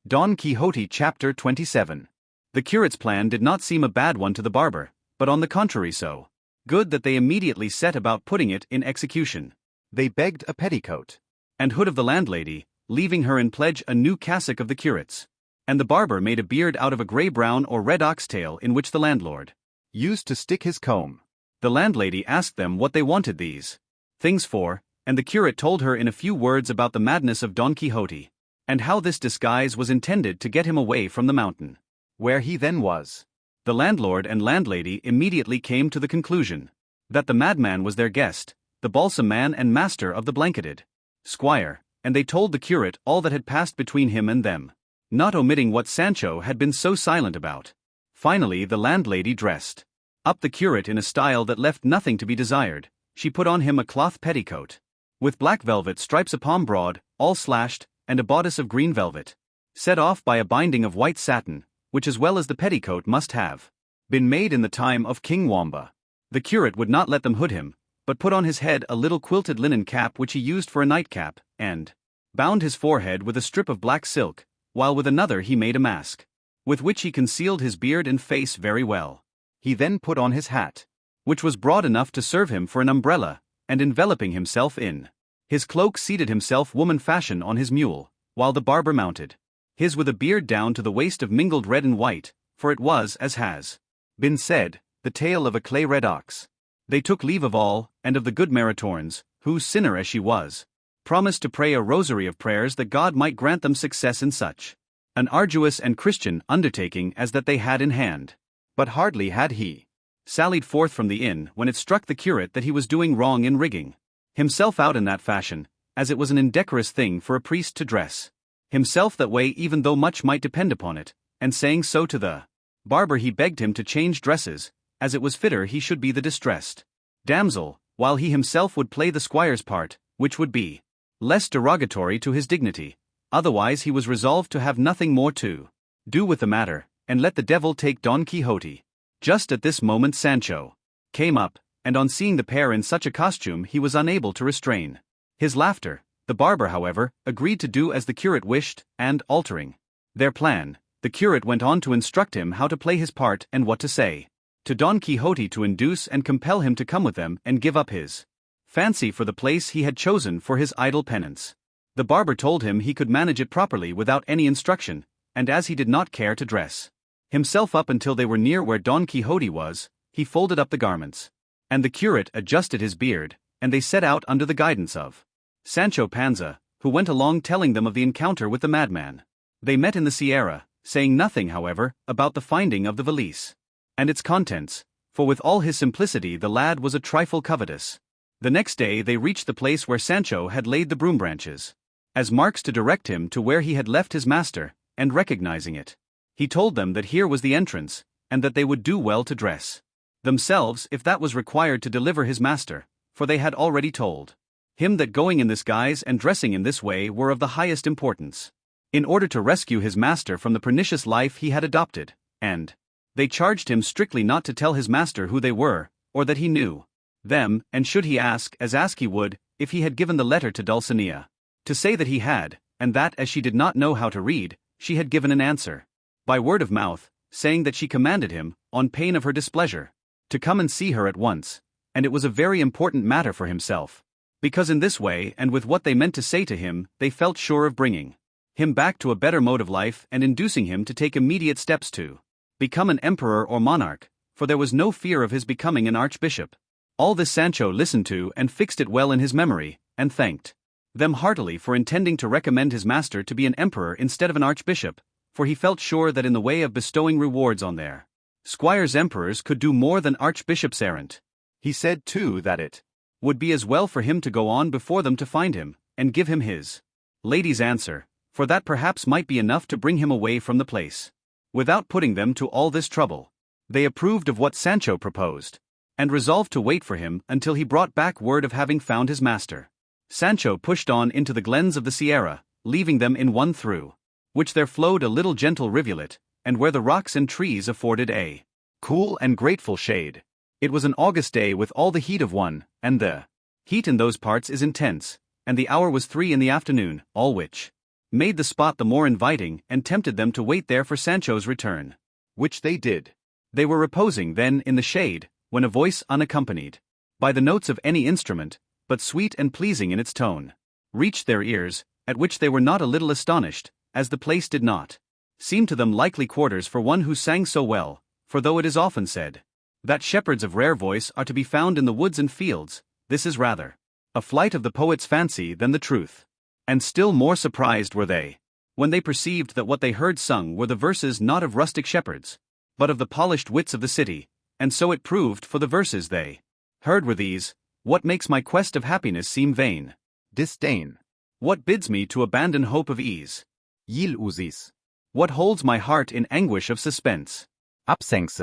Don Quixote Chapter 27. The curate's plan did not seem a bad one to the barber, but on the contrary so good that they immediately set about putting it in execution. They begged a petticoat and hood of the landlady, leaving her in pledge a new cassock of the curate's. And the barber made a beard out of a grey-brown or red oxtail in which the landlord used to stick his comb. The landlady asked them what they wanted these things for, and the curate told her in a few words about the madness of Don Quixote, and how this disguise was intended to get him away from the mountain, where he then was. The landlord and landlady immediately came to the conclusion that the madman was their guest, the balsam man and master of the blanketed squire, and they told the curate all that had passed between him and them, not omitting what Sancho had been so silent about. Finally the landlady dressed up the curate in a style that left nothing to be desired. She put on him a cloth petticoat, with black velvet stripes upon broad, all slashed, and a bodice of green velvet, set off by a binding of white satin, which as well as the petticoat must have been made in the time of King Wamba. The curate would not let them hood him, but put on his head a little quilted linen cap which he used for a nightcap, and bound his forehead with a strip of black silk, while with another he made a mask, with which he concealed his beard and face very well. He then put on his hat, which was broad enough to serve him for an umbrella, and enveloping himself in his cloak seated himself woman fashion on his mule, while the barber mounted his with a beard down to the waist of mingled red and white, for it was, as has been said, the tail of a clay-red ox. They took leave of all, and of the good Maritornes, who, sinner as she was, promised to pray a rosary of prayers that God might grant them success in such an arduous and Christian undertaking as that they had in hand. But hardly had he sallied forth from the inn when it struck the curate that he was doing wrong in rigging himself out in that fashion, as it was an indecorous thing for a priest to dress himself that way even though much might depend upon it, and saying so to the barber he begged him to change dresses, as it was fitter he should be the distressed damsel, while he himself would play the squire's part, which would be less derogatory to his dignity. Otherwise he was resolved to have nothing more to do with the matter, and let the devil take Don Quixote. Just at this moment Sancho came up, and on seeing the pair in such a costume he was unable to restrain his laughter. The barber, however, agreed to do as the curate wished, and, altering their plan, the curate went on to instruct him how to play his part and what to say to Don Quixote to induce and compel him to come with them and give up his fancy for the place he had chosen for his idle penance. The barber told him he could manage it properly without any instruction, and as he did not care to dress himself up until they were near where Don Quixote was, he folded up the garments, and the curate adjusted his beard, and they set out under the guidance of Sancho Panza, who went along telling them of the encounter with the madman. They met in the Sierra, saying nothing, however, about the finding of the valise and its contents, for with all his simplicity the lad was a trifle covetous. The next day they reached the place where Sancho had laid the broom branches, as marks to direct him to where he had left his master, and recognizing it, he told them that here was the entrance, and that they would do well to dress themselves if that was required to deliver his master, for they had already told him that going in this guise and dressing in this way were of the highest importance, in order to rescue his master from the pernicious life he had adopted, and they charged him strictly not to tell his master who they were, or that he knew them, and should he ask, as ask he would, if he had given the letter to Dulcinea, to say that he had, and that as she did not know how to read, she had given an answer by word of mouth, saying that she commanded him, on pain of her displeasure, to come and see her at once, and it was a very important matter for himself, because in this way and with what they meant to say to him they felt sure of bringing him back to a better mode of life and inducing him to take immediate steps to become an emperor or monarch, for there was no fear of his becoming an archbishop. All this Sancho listened to and fixed it well in his memory, and thanked them heartily for intending to recommend his master to be an emperor instead of an archbishop, for he felt sure that in the way of bestowing rewards on their squires emperors could do more than archbishops errant. He said too that it would be as well for him to go on before them to find him, and give him his lady's answer, for that perhaps might be enough to bring him away from the place, without putting them to all this trouble. They approved of what Sancho proposed, and resolved to wait for him until he brought back word of having found his master. Sancho pushed on into the glens of the Sierra, leaving them in one through which there flowed a little gentle rivulet, and where the rocks and trees afforded a cool and grateful shade. It was an August day with all the heat of one, and the heat in those parts is intense, and the hour was 3 in the afternoon, all which made the spot the more inviting and tempted them to wait there for Sancho's return. Which they did. They were reposing then in the shade, when a voice unaccompanied by the notes of any instrument, but sweet and pleasing in its tone, reached their ears, at which they were not a little astonished, as the place did not seem to them likely quarters for one who sang so well, for though it is often said that shepherds of rare voice are to be found in the woods and fields, this is rather a flight of the poet's fancy than the truth. And still more surprised were they when they perceived that what they heard sung were the verses not of rustic shepherds, but of the polished wits of the city, and so it proved, for the verses they heard were these: what makes my quest of happiness seem vain? Disdain. What bids me to abandon hope of ease? Illusis. What holds my heart in anguish of suspense? Absence.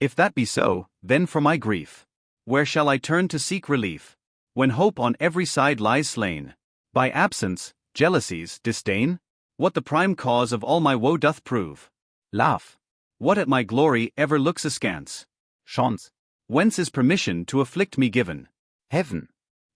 If that be so, then for my grief, where shall I turn to seek relief, when hope on every side lies slain by absence, jealousies, disdain? What the prime cause of all my woe doth prove? Laugh. What at my glory ever looks askance? Chance. Whence is permission to afflict me given? Heaven.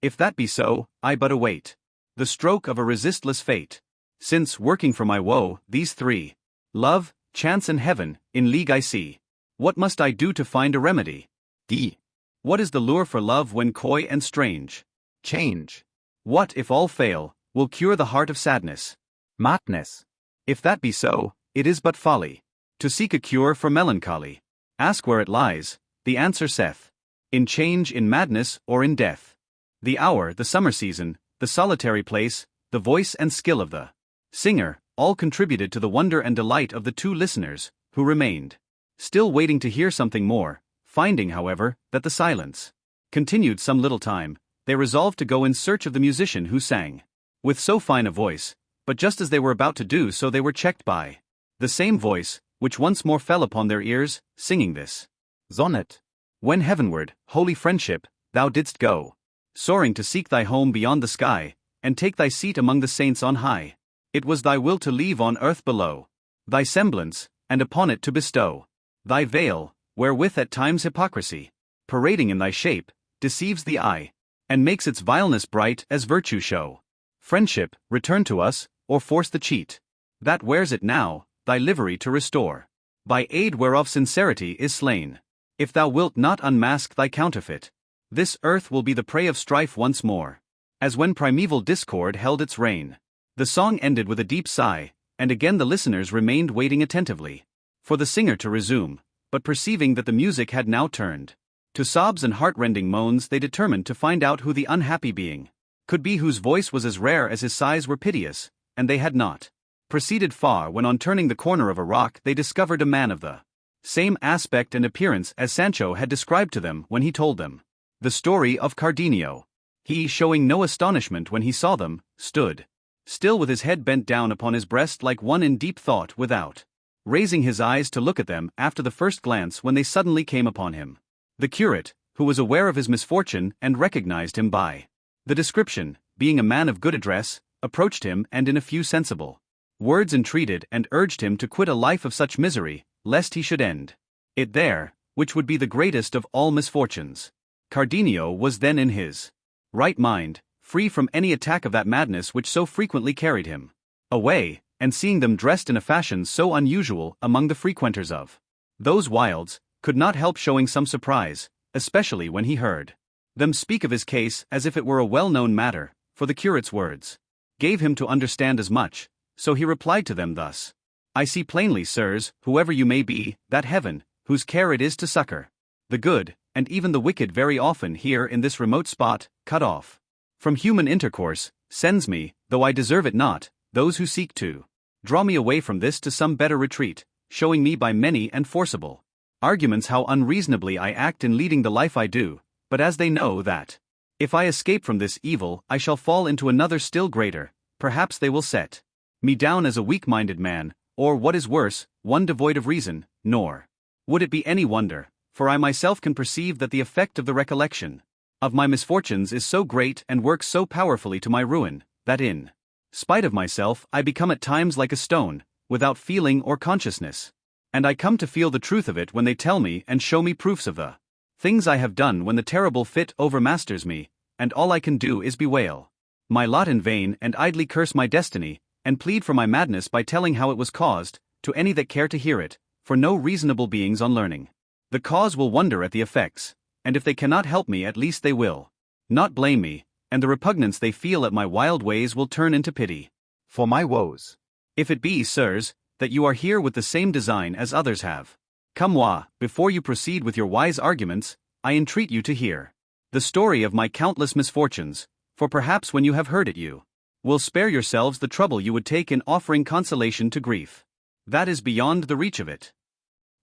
If that be so, I but await the stroke of a resistless fate. Since, working for my woe, these three, love, chance and heaven, in league I see, what must I do to find a remedy? D. What is the lure for love when coy and strange? Change. What, if all fail, will cure the heart of sadness? Madness. If that be so, it is but folly to seek a cure for melancholy. Ask where it lies, the answer saith: in change, in madness, or in death. The hour, the summer season, the solitary place, the voice and skill of the singer, all contributed to the wonder and delight of the two listeners, who remained still waiting to hear something more. Finding, however, that the silence continued some little time, they resolved to go in search of the musician who sang with so fine a voice, but just as they were about to do so they were checked by the same voice, which once more fell upon their ears, singing this sonnet: when heavenward, holy friendship, thou didst go, soaring to seek thy home beyond the sky, and take thy seat among the saints on high, it was thy will to leave on earth below thy semblance, and upon it to bestow thy veil, wherewith at times hypocrisy, parading in thy shape, deceives the eye, and makes its vileness bright as virtue show. Friendship, return to us, or force the cheat that wears it now, thy livery to restore, by aid whereof sincerity is slain. If thou wilt not unmask thy counterfeit, this earth will be the prey of strife once more, as when primeval discord held its reign. The song ended with a deep sigh, and again the listeners remained waiting attentively for the singer to resume, but perceiving that the music had now turned to sobs and heart-rending moans, they determined to find out who the unhappy being could be whose voice was as rare as his sighs were piteous, and they had not proceeded far when on turning the corner of a rock they discovered a man of the same aspect and appearance as Sancho had described to them when he told them the story of Cardenio. He, showing no astonishment when he saw them, stood still with his head bent down upon his breast like one in deep thought, without raising his eyes to look at them after the first glance when they suddenly came upon him. The curate, who was aware of his misfortune and recognized him by the description, being a man of good address, approached him and in a few sensible words entreated and urged him to quit a life of such misery, lest he should end it there, which would be the greatest of all misfortunes. Cardenio was then in his right mind, free from any attack of that madness which so frequently carried him away, and seeing them dressed in a fashion so unusual among the frequenters of those wilds, could not help showing some surprise, especially when he heard them speak of his case as if it were a well-known matter, for the curate's words gave him to understand as much, so he replied to them thus: I see plainly, sirs, whoever you may be, that heaven, whose care it is to succor the good, and even the wicked very often here in this remote spot, cut off from human intercourse, sends me, though I deserve it not, those who seek to draw me away from this to some better retreat, showing me by many and forcible arguments how unreasonably I act in leading the life I do, but as they know that if I escape from this evil I shall fall into another still greater, perhaps they will set me down as a weak-minded man, or what is worse, one devoid of reason, nor would it be any wonder, for I myself can perceive that the effect of the recollection of my misfortunes is so great and works so powerfully to my ruin, that in spite of myself I become at times like a stone, without feeling or consciousness. And I come to feel the truth of it when they tell me and show me proofs of the things I have done when the terrible fit overmasters me, and all I can do is bewail my lot in vain and idly curse my destiny, and plead for my madness by telling how it was caused, to any that care to hear it, for no reasonable beings on learning. The cause will wonder at the effects, and if they cannot help me at least they will not blame me, and the repugnance they feel at my wild ways will turn into pity for my woes. If it be, sirs, that you are here with the same design as others have, come moi, before you proceed with your wise arguments, I entreat you to hear the story of my countless misfortunes, for perhaps when you have heard it you will spare yourselves the trouble you would take in offering consolation to grief that is beyond the reach of it.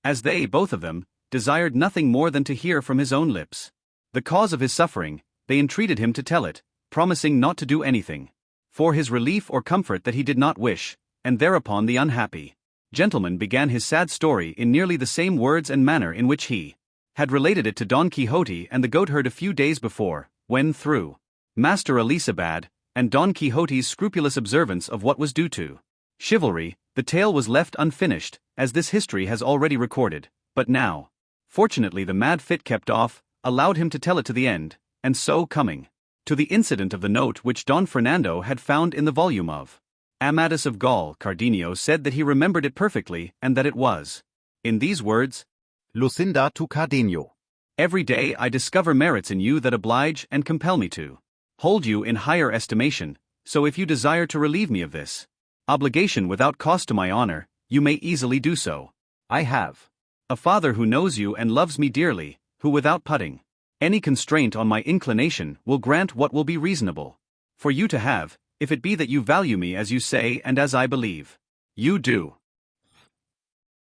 As they, both of them, desired nothing more than to hear from his own lips the cause of his suffering, they entreated him to tell it, promising not to do anything for his relief or comfort that he did not wish, and thereupon the unhappy gentleman began his sad story in nearly the same words and manner in which he had related it to Don Quixote and the goatherd a few days before, when through Master Elisabad, and Don Quixote's scrupulous observance of what was due to chivalry, the tale was left unfinished, as this history has already recorded, but now, fortunately the mad fit kept off, allowed him to tell it to the end, and so coming to the incident of the note which Don Fernando had found in the volume of Amadis of Gaul, Cardenio said that he remembered it perfectly and that it was in these words, Lucinda to Cardenio. Every day I discover merits in you that oblige and compel me to hold you in higher estimation, so if you desire to relieve me of this obligation without cost to my honor, you may easily do so. I have a father who knows you and loves me dearly, who without putting any constraint on my inclination will grant what will be reasonable for you to have, if it be that you value me as you say and as I believe you do.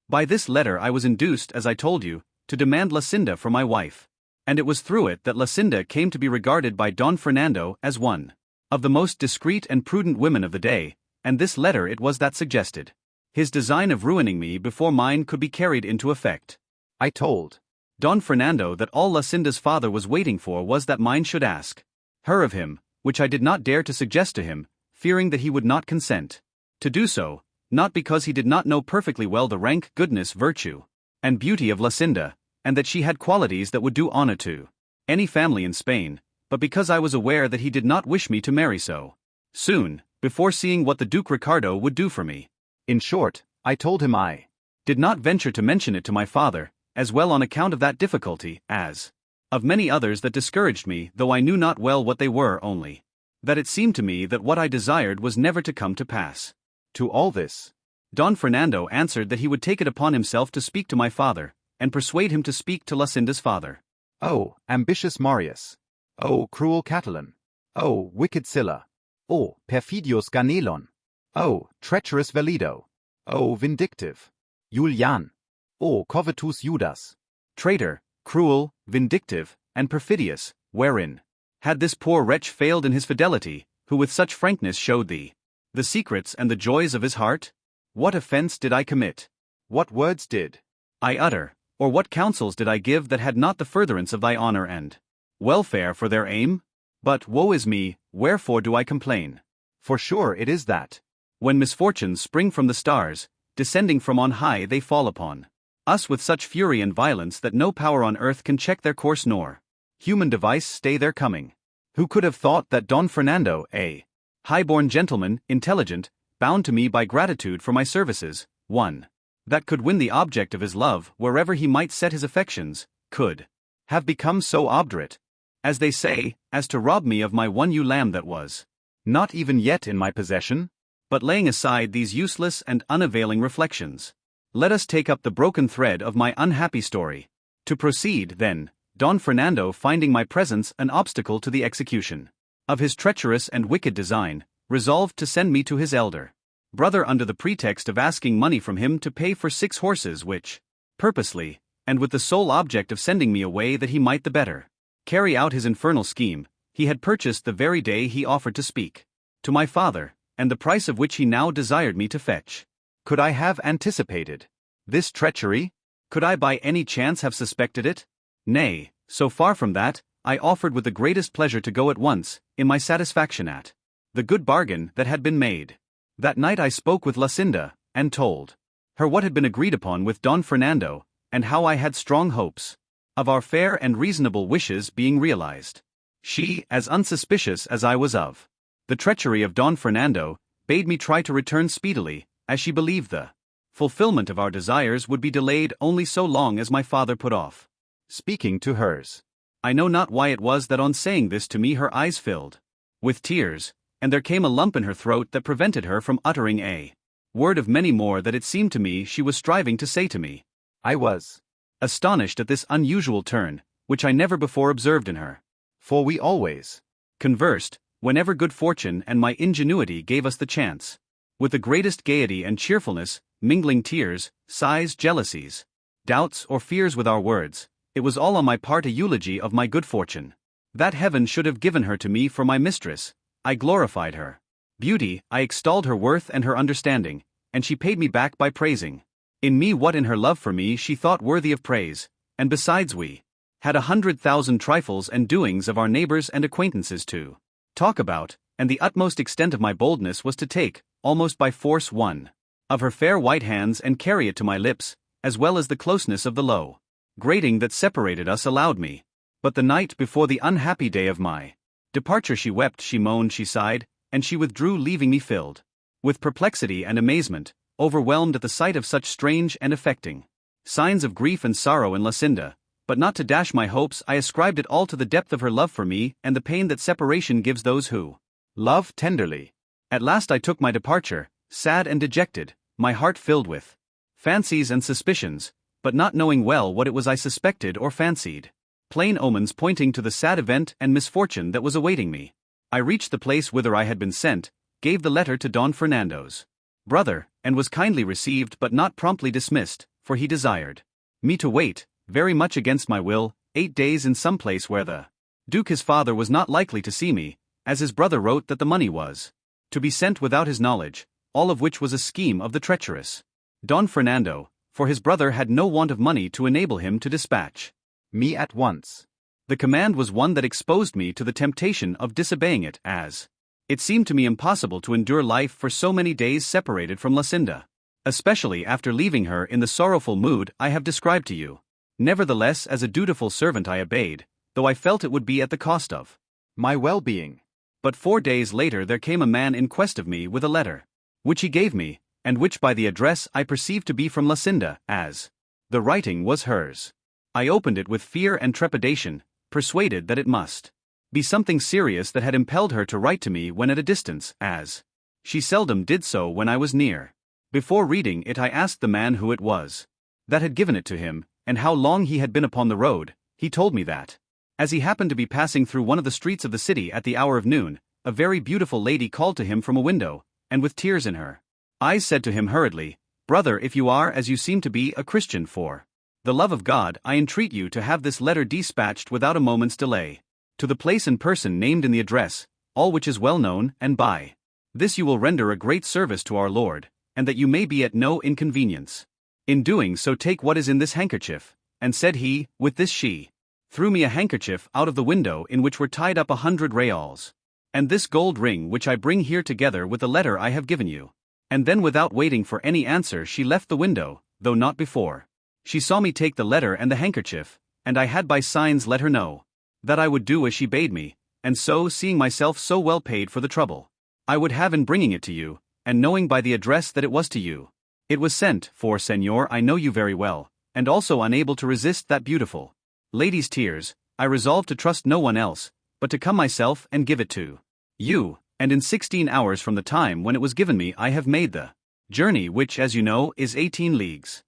By this letter I was induced, as I told you, to demand Lucinda for my wife, and it was through it that Lucinda came to be regarded by Don Fernando as one of the most discreet and prudent women of the day, and this letter it was that suggested his design of ruining me before mine could be carried into effect. I told Don Fernando that all Lucinda's father was waiting for was that mine should ask her of him, which I did not dare to suggest to him, fearing that he would not consent to do so, not because he did not know perfectly well the rank, goodness, virtue, and beauty of Lucinda, and that she had qualities that would do honor to any family in Spain, but because I was aware that he did not wish me to marry so soon, before seeing what the Duke Ricardo would do for me. In short, I told him I did not venture to mention it to my father, as well on account of that difficulty, as of many others that discouraged me, though I knew not well what they were, only that it seemed to me that what I desired was never to come to pass. To all this, Don Fernando answered that he would take it upon himself to speak to my father, and persuade him to speak to Lucinda's father. Oh, ambitious Marius! Oh, cruel Catalan! Oh, wicked Sylla! Oh, perfidious Ganelon! Oh, treacherous Velido! Oh, vindictive Julian! Oh, covetous Judas! Traitor, cruel, vindictive, and perfidious, wherein had this poor wretch failed in his fidelity, who with such frankness showed thee the secrets and the joys of his heart? What offense did I commit? What words did I utter, or what counsels did I give that had not the furtherance of thy honor and welfare for their aim? But woe is me, wherefore do I complain? For sure it is that when misfortunes spring from the stars, descending from on high they fall upon us with such fury and violence that no power on earth can check their course nor human device stay their coming. Who could have thought that Don Fernando, a high-born gentleman, intelligent, bound to me by gratitude for my services, one that could win the object of his love wherever he might set his affections, could have become so obdurate, as they say, as to rob me of my one ewe lamb that was not even yet in my possession? But laying aside these useless and unavailing reflections, let us take up the broken thread of my unhappy story. To proceed, then, Don Fernando, finding my presence an obstacle to the execution of his treacherous and wicked design, resolved to send me to his elder brother under the pretext of asking money from him to pay for 6 horses which, purposely, and with the sole object of sending me away that he might the better carry out his infernal scheme, he had purchased the very day he offered to speak to my father, and the price of which he now desired me to fetch. Could I have anticipated this treachery? Could I by any chance have suspected it? Nay, so far from that, I offered with the greatest pleasure to go at once, in my satisfaction at the good bargain that had been made. That night I spoke with Lucinda, and told her what had been agreed upon with Don Fernando, and how I had strong hopes of our fair and reasonable wishes being realized. She, as unsuspicious as I was of the treachery of Don Fernando, bade me try to return speedily, as she believed the fulfillment of our desires would be delayed only so long as my father put off speaking to hers. I know not why it was that on saying this to me her eyes filled with tears, and there came a lump in her throat that prevented her from uttering a word of many more that it seemed to me she was striving to say to me. I was astonished at this unusual turn, which I never before observed in her. For we always conversed, whenever good fortune and my ingenuity gave us the chance, with the greatest gaiety and cheerfulness, mingling tears, sighs, jealousies, doubts or fears with our words. It was all on my part a eulogy of my good fortune. That heaven should have given her to me for my mistress. I glorified her beauty, I extolled her worth and her understanding, and she paid me back by praising in me what in her love for me she thought worthy of praise, and besides we had 100,000 trifles and doings of our neighbors and acquaintances to talk about, and the utmost extent of my boldness was to take, almost by force, one of her fair white hands and carry it to my lips, as well as the closeness of the low grating that separated us allowed me. But the night before the unhappy day of my departure she wept, she moaned, she sighed, and she withdrew, leaving me filled with perplexity and amazement, overwhelmed at the sight of such strange and affecting signs of grief and sorrow in Lucinda. But not to dash my hopes, I ascribed it all to the depth of her love for me and the pain that separation gives those who love tenderly. At last I took my departure, sad and dejected, my heart filled with fancies and suspicions, but not knowing well what it was I suspected or fancied. Plain omens pointing to the sad event and misfortune that was awaiting me. I reached the place whither I had been sent, gave the letter to Don Fernando's brother, and was kindly received but not promptly dismissed, for he desired me to wait, very much against my will, 8 days in some place where the Duke his father was not likely to see me, as his brother wrote that the money was to be sent without his knowledge, all of which was a scheme of the treacherous Don Fernando, for his brother had no want of money to enable him to dispatch me at once. The command was one that exposed me to the temptation of disobeying it, as it seemed to me impossible to endure life for so many days separated from Lucinda, especially after leaving her in the sorrowful mood I have described to you. Nevertheless, as a dutiful servant I obeyed, though I felt it would be at the cost of my well-being. But 4 days later there came a man in quest of me with a letter, which he gave me, and which by the address I perceived to be from Lucinda, as the writing was hers. I opened it with fear and trepidation, persuaded that it must be something serious that had impelled her to write to me when at a distance, as she seldom did so when I was near. Before reading it I asked the man who it was that had given it to him, and how long he had been upon the road. He told me that, as he happened to be passing through one of the streets of the city at the hour of noon, a very beautiful lady called to him from a window, and with tears in her eyes said to him hurriedly, "Brother, if you are, as you seem to be, a Christian, for the love of God, I entreat you to have this letter dispatched without a moment's delay, to the place and person named in the address, all which is well known, and by this you will render a great service to our Lord, and that you may be at no inconvenience. In doing so take what is in this handkerchief." And said he, with this she threw me a handkerchief out of the window in which were tied up 100 reals. "And this gold ring which I bring here together with the letter I have given you." And then without waiting for any answer she left the window, though not before she saw me take the letter and the handkerchief, and I had by signs let her know that I would do as she bade me, and so, seeing myself so well paid for the trouble I would have in bringing it to you, and knowing by the address that it was to you, it was sent, for, Señor, I know you very well, and also unable to resist that beautiful lady's tears, I resolved to trust no one else, but to come myself and give it to you, and in 16 hours from the time when it was given me I have made the journey, which, as you know, is 18 leagues.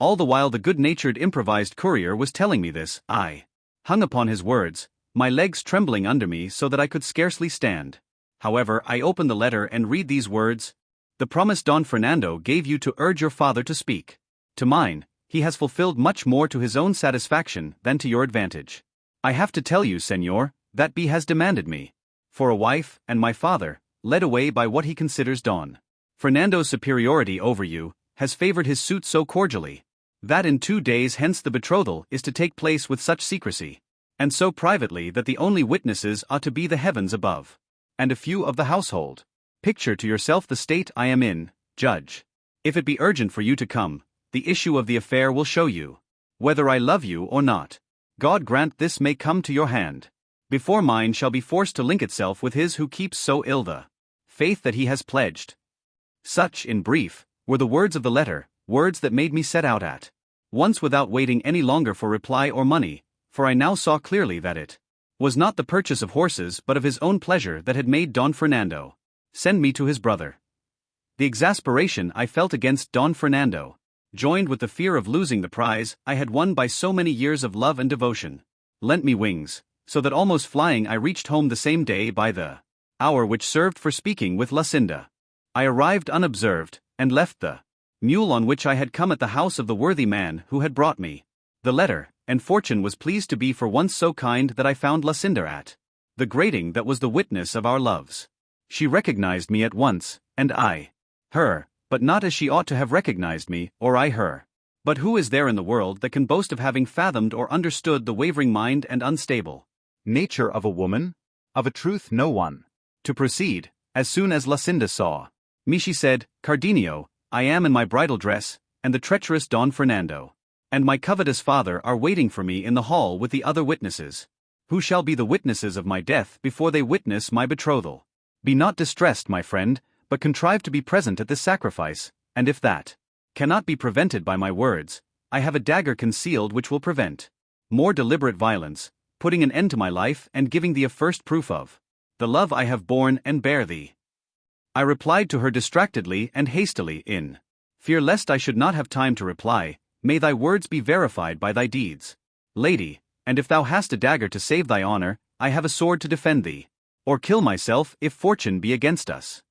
All the while the good-natured improvised courier was telling me this, I hung upon his words, my legs trembling under me so that I could scarcely stand. However, I opened the letter and read these words: "The promise Don Fernando gave you to urge your father to speak to mine, he has fulfilled much more to his own satisfaction than to your advantage. I have to tell you, Señor, that B has demanded me for a wife, and my father, led away by what he considers Don Fernando's superiority over you, has favored his suit so cordially that in 2 days hence the betrothal is to take place with such secrecy, and so privately that the only witnesses ought to be the heavens above, and a few of the household. Picture to yourself the state I am in, judge. If it be urgent for you to come, the issue of the affair will show you whether I love you or not. God grant this may come to your hand before mine shall be forced to link itself with his who keeps so ill the faith that he has pledged. Such, in brief, were the words of the letter, words that made me set out at once without waiting any longer for reply or money, for I now saw clearly that it was not the purchase of horses but of his own pleasure that had made Don Fernando send me to his brother. The exasperation I felt against Don Fernando, joined with the fear of losing the prize I had won by so many years of love and devotion, lent me wings, so that almost flying I reached home the same day by the hour which served for speaking with Lucinda. I arrived unobserved, and left the mule on which I had come at the house of the worthy man who had brought me the letter, and fortune was pleased to be for once so kind that I found Lucinda at the grating that was the witness of our loves. She recognized me at once, and I her, but not as she ought to have recognized me, or I her. But who is there in the world that can boast of having fathomed or understood the wavering mind and unstable nature of a woman? Of a truth no one. To proceed, as soon as Lucinda saw me she said, Cardenio, I am in my bridal dress, and the treacherous Don Fernando and my covetous father are waiting for me in the hall with the other witnesses, who shall be the witnesses of my death before they witness my betrothal. Be not distressed, my friend, but contrive to be present at this sacrifice, and if that cannot be prevented by my words, I have a dagger concealed which will prevent more deliberate violence, putting an end to my life and giving thee a first proof of the love I have borne and bear thee. I replied to her distractedly and hastily in fear lest I should not have time to reply, may thy words be verified by thy deeds, lady, and if thou hast a dagger to save thy honor, I have a sword to defend thee, or kill myself if fortune be against us.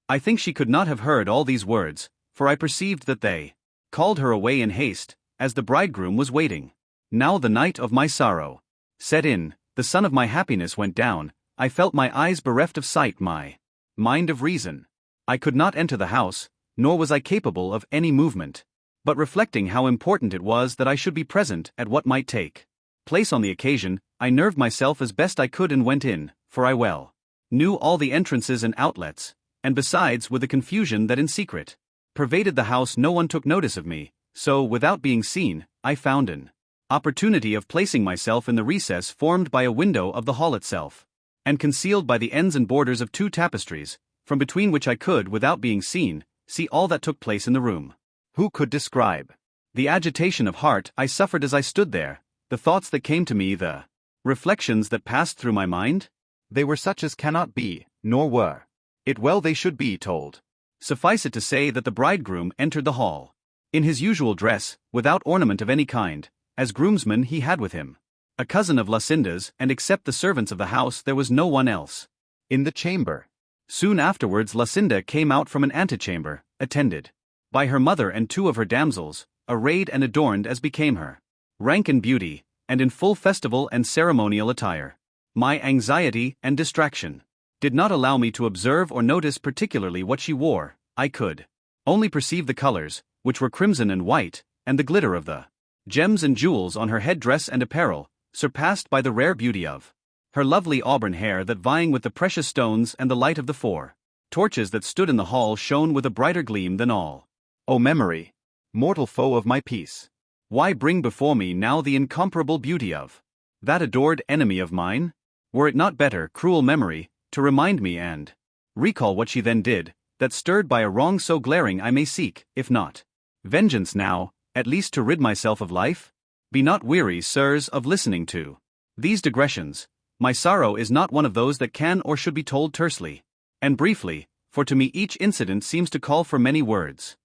I think she could not have heard all these words, for I perceived that they called her away in haste, as the bridegroom was waiting. Now the night of my sorrow set in, the sun of my happiness went down, I felt my eyes bereft of sight, my mind of reason. I could not enter the house, nor was I capable of any movement. But reflecting how important it was that I should be present at what might take place on the occasion, I nerved myself as best I could and went in, for I well knew all the entrances and outlets, and besides, with the confusion that in secret pervaded the house, no one took notice of me, so, without being seen, I found an opportunity of placing myself in the recess formed by a window of the hall itself, and concealed by the ends and borders of two tapestries, from between which I could, without being seen, see all that took place in the room. Who could describe the agitation of heart I suffered as I stood there, the thoughts that came to me, the reflections that passed through my mind? They were such as cannot be, nor were it well they should be told. Suffice it to say that the bridegroom entered the hall in his usual dress, without ornament of any kind. As groomsman he had with him a cousin of Lucinda's, and except the servants of the house there was no one else in the chamber. Soon afterwards Lucinda came out from an antechamber, attended by her mother and two of her damsels, arrayed and adorned as became her rank and beauty, and in full festival and ceremonial attire. My anxiety and distraction did not allow me to observe or notice particularly what she wore. I could only perceive the colors, which were crimson and white, and the glitter of the gems and jewels on her head dress and apparel, surpassed by the rare beauty of her lovely auburn hair that, vying with the precious stones and the light of the four torches that stood in the hall, shone with a brighter gleam than all. O memory, mortal foe of my peace, why bring before me now the incomparable beauty of that adored enemy of mine? Were it not better, cruel memory, to remind me and recall what she then did, that stirred by a wrong so glaring I may seek, if not vengeance now, at least to rid myself of life? Be not weary, sirs, of listening to these digressions. My sorrow is not one of those that can or should be told tersely and briefly, for to me each incident seems to call for many words.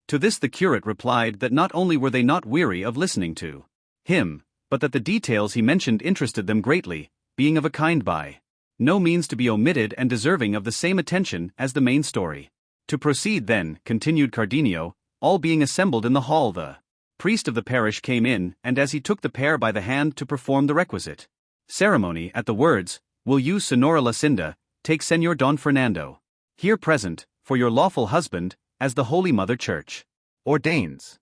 To this the curate replied that not only were they not weary of listening to him, but that the details he mentioned interested them greatly, being of a kind by no means to be omitted and deserving of the same attention as the main story. To proceed then, continued Cardenio, all being assembled in the hall, the priest of the parish came in, and as he took the pair by the hand to perform the requisite ceremony, at the words, "Will you, Senora Lucinda, take Señor Don Fernando, here present, for your lawful husband, as the Holy Mother Church ordains?"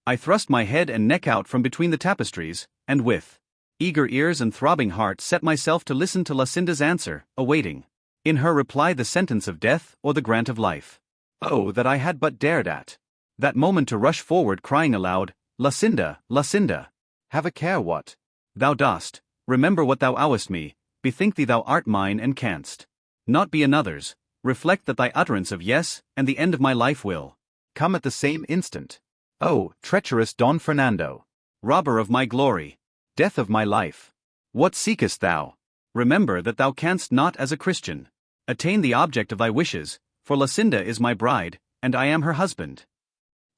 I thrust my head and neck out from between the tapestries, and with eager ears and throbbing heart set myself to listen to Lucinda's answer, awaiting in her reply the sentence of death or the grant of life. Oh, that I had but dared at that moment to rush forward, crying aloud, "Lucinda, Lucinda, have a care what thou dost, remember what thou owest me, bethink thee thou art mine and canst not be another's, reflect that thy utterance of yes, and the end of my life will come at the same instant. O treacherous Don Fernando, robber of my glory, death of my life. What seekest thou? Remember that thou canst not as a Christian attain the object of thy wishes, for Lucinda is my bride, and I am her husband.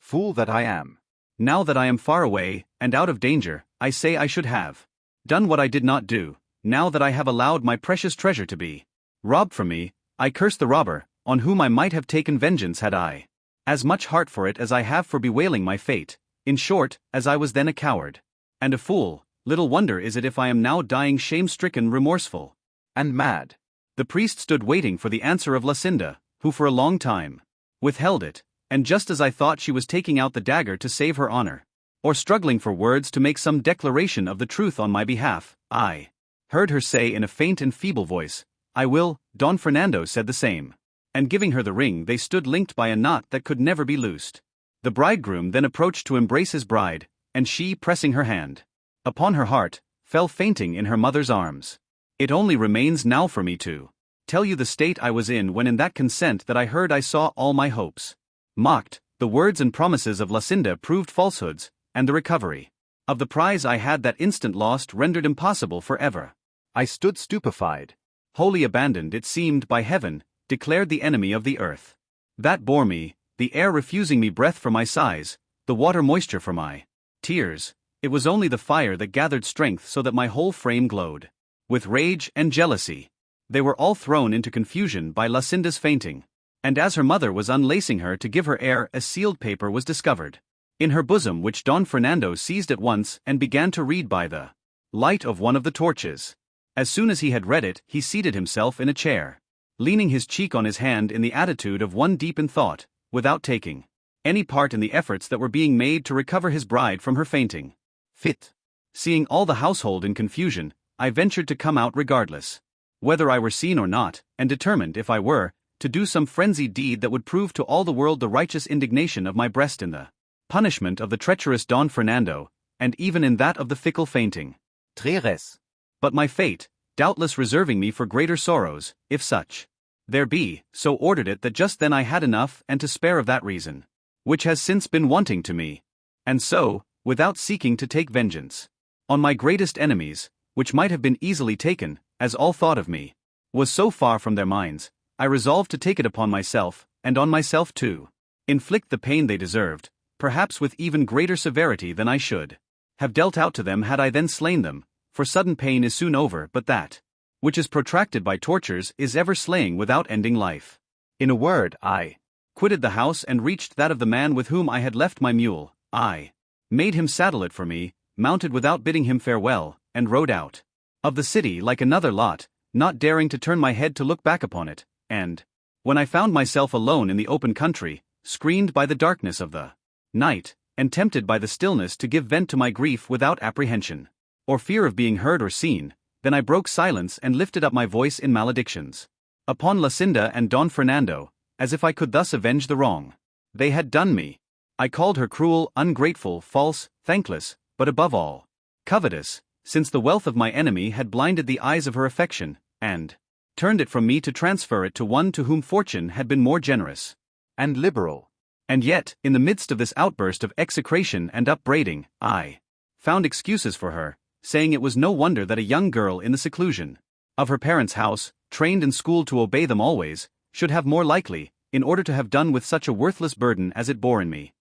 Fool that I am. Now that I am far away, and out of danger, I say I should have done what I did not do. Now that I have allowed my precious treasure to be robbed from me, I curse the robber, on whom I might have taken vengeance had I as much heart for it as I have for bewailing my fate. In short, as I was then a coward and a fool, little wonder is it if I am now dying shame-stricken, remorseful, and mad. The priest stood waiting for the answer of Lucinda, who for a long time withheld it, and just as I thought she was taking out the dagger to save her honor, or struggling for words to make some declaration of the truth on my behalf, I heard her say in a faint and feeble voice, I will. Don Fernando said the same, and giving her the ring they stood linked by a knot that could never be loosed. The bridegroom then approached to embrace his bride, and she, pressing her hand upon her heart, fell fainting in her mother's arms. It only remains now for me to tell you the state I was in when in that consent that I heard I saw all my hopes mocked, the words and promises of Lucinda proved falsehoods, and the recovery of the prize I had that instant lost rendered impossible forever. I stood stupefied, wholly abandoned, it seemed, by heaven, declared the enemy of the earth that bore me, the air refusing me breath for my sighs, the water moisture for my tears. It was only the fire that gathered strength so that my whole frame glowed with rage and jealousy. They were all thrown into confusion by Lucinda's fainting, and as her mother was unlacing her to give her air, a sealed paper was discovered in her bosom, which Don Fernando seized at once and began to read by the light of one of the torches. As soon as he had read it, he seated himself in a chair, leaning his cheek on his hand in the attitude of one deep in thought, without taking any part in the efforts that were being made to recover his bride from her fainting fit. Seeing all the household in confusion, I ventured to come out regardless whether I were seen or not, and determined, if I were, to do some frenzied deed that would prove to all the world the righteous indignation of my breast in the punishment of the treacherous Don Fernando, and even in that of the fickle fainting Treres. But my fate, doubtless reserving me for greater sorrows, if such there be, so ordered it that just then I had enough and to spare of that reason, which has since been wanting to me. And so, without seeking to take vengeance on my greatest enemies, which might have been easily taken, as all thought of me was so far from their minds, I resolved to take it upon myself, and on myself too inflict the pain they deserved, perhaps with even greater severity than I should have dealt out to them had I then slain them, for sudden pain is soon over, but that which is protracted by tortures is ever slaying without ending life. In a word, I quitted the house and reached that of the man with whom I had left my mule. I made him saddle it for me, mounted without bidding him farewell, and rode out of the city like another lot, not daring to turn my head to look back upon it, and when I found myself alone in the open country, screened by the darkness of the night, and tempted by the stillness to give vent to my grief without apprehension or fear of being heard or seen, then I broke silence and lifted up my voice in maledictions upon Lucinda and Don Fernando, as if I could thus avenge the wrong they had done me. I called her cruel, ungrateful, false, thankless, but above all, covetous, since the wealth of my enemy had blinded the eyes of her affection, and turned it from me to transfer it to one to whom fortune had been more generous and liberal. And yet, in the midst of this outburst of execration and upbraiding, I found excuses for her, saying it was no wonder that a young girl in the seclusion of her parents' house, trained and schooled to obey them always, should have more likely, in order to have done with such a worthless burden as it bore in me,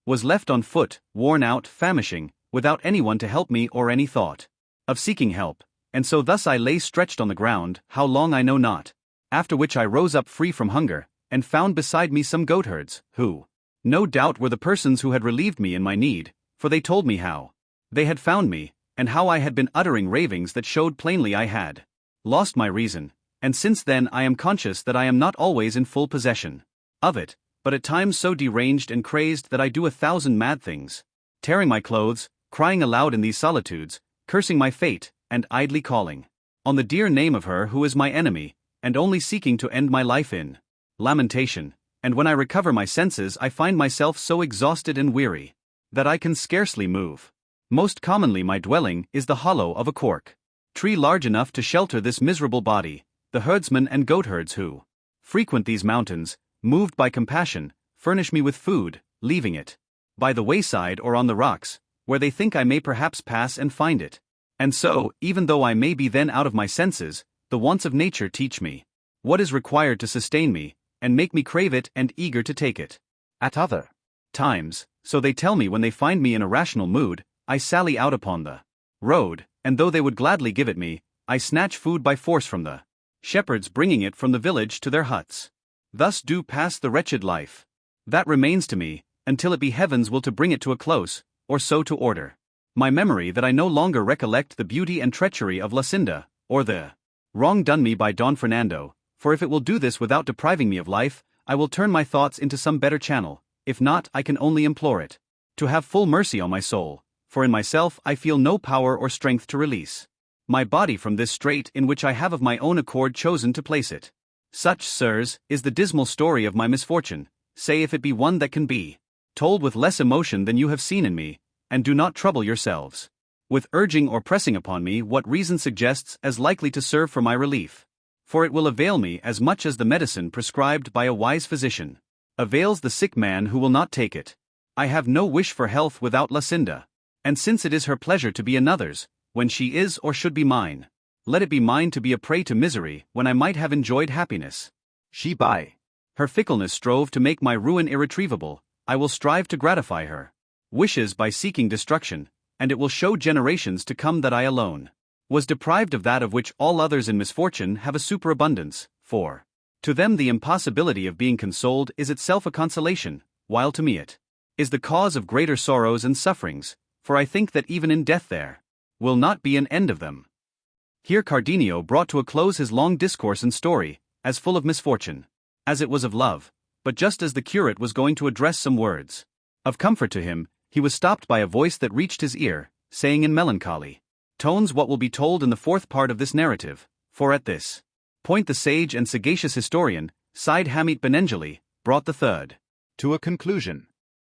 was left on foot, worn out, famishing, without anyone to help me or any thought of seeking help, and so thus I lay stretched on the ground, how long I know not, after which I rose up free from hunger, and found beside me some goatherds, who, no doubt, were the persons who had relieved me in my need, for they told me how they had found me, and how I had been uttering ravings that showed plainly I had lost my reason, and since then I am conscious that I am not always in full possession of it, but at times so deranged and crazed that I do 1,000 mad things, tearing my clothes, crying aloud in these solitudes, cursing my fate, and idly calling on the dear name of her who is my enemy, and only seeking to end my life in lamentation. And when I recover my senses I find myself so exhausted and weary that I can scarcely move. Most commonly my dwelling is the hollow of a cork tree large enough to shelter this miserable body. The herdsmen and goatherds who frequent these mountains, moved by compassion, furnish me with food, leaving it by the wayside or on the rocks, where they think I may perhaps pass and find it. And so, even though I may be then out of my senses, the wants of nature teach me what is required to sustain me, and make me crave it and eager to take it. At other times, so they tell me when they find me in a rational mood, I sally out upon the road, and though they would gladly give it me, I snatch food by force from the shepherds, bringing it from the village to their huts. Thus do pass the wretched life that remains to me, until it be heaven's will to bring it to a close, or so to order my memory that I no longer recollect the beauty and treachery of Lucinda, or the wrong done me by Don Fernando, for if it will do this without depriving me of life, I will turn my thoughts into some better channel. If not, I can only implore it to have full mercy on my soul, for in myself I feel no power or strength to release my body from this strait in which I have of my own accord chosen to place it. Such, sirs, is the dismal story of my misfortune. Say if it be one that can be told with less emotion than you have seen in me, and do not trouble yourselves with urging or pressing upon me what reason suggests as likely to serve for my relief. For it will avail me as much as the medicine prescribed by a wise physician avails the sick man who will not take it. I have no wish for health without Lucinda, and since it is her pleasure to be another's, when she is or should be mine, let it be mine to be a prey to misery when I might have enjoyed happiness. She by her fickleness strove to make my ruin irretrievable, I will strive to gratify her wishes by seeking destruction, and it will show generations to come that I alone was deprived of that of which all others in misfortune have a superabundance, for to them the impossibility of being consoled is itself a consolation, while to me it is the cause of greater sorrows and sufferings, for I think that even in death there will not be an end of them. Here Cardenio brought to a close his long discourse and story, as full of misfortune as it was of love, but just as the curate was going to address some words of comfort to him, he was stopped by a voice that reached his ear, saying in melancholy tones what will be told in the fourth part of this narrative, for at this point the sage and sagacious historian, Cide Hamete Benengeli, brought the third to a conclusion.